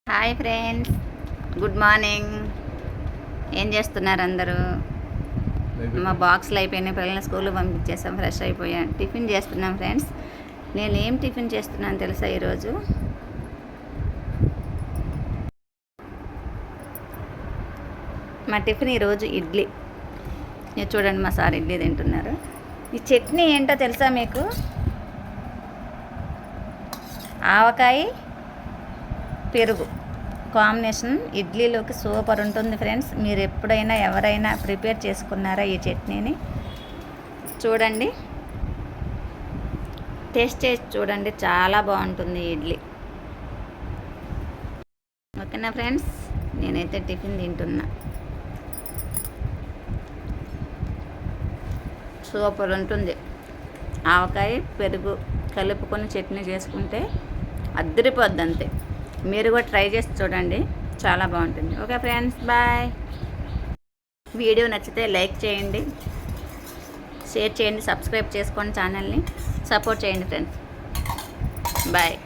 Hi friends, good morning. ఏం చేస్తున్నారు అందరూ? మా బాక్స్లు అయిపోయినాయి, పిల్లల్ని స్కూల్కి పంపించేసాం, ఫ్రెష్ అయిపోయాం, టిఫిన్ చేస్తున్నాం ఫ్రెండ్స్. నేను ఏం టిఫిన్ చేస్తున్నాను తెలుసా? ఈరోజు మా టిఫిన్ ఈరోజు ఇడ్లీ. మీరు చూడండి, మా సార్ ఇడ్లీ తింటున్నారు. ఈ చట్నీ ఏంటో తెలుసా మీకు? ఆవకాయ పెరుగు కాంబినేషన్ ఇడ్లీలోకి సూపర్ ఉంటుంది ఫ్రెండ్స్. మీరు ఎప్పుడైనా ఎవరైనా ప్రిపేర్ చేసుకున్నారా ఈ చట్నీని? చూడండి, టేస్ట్ చేసి చూడండి, చాలా బాగుంటుంది ఇడ్లీ. ఓకేనా ఫ్రెండ్స్, నేనైతే టిఫిన్ తింటున్నా. సూపర్ ఉంటుంది. ఆవకాయ పెరుగు కలుపుకొని చట్నీ చేసుకుంటే అద్దరిపోద్ది అంతే. మీరు కూడా ట్రై చేసి చూడండి, చాలా బాగుంటుంది. Okay friends, bye. వీడియో నచ్చితే లైక్ చేయండి, షేర్ చేయండి, సబ్స్క్రైబ్ చేసుకోండి, ఛానల్ని సపోర్ట్ చేయండి ఫ్రెండ్స్. బాయ్.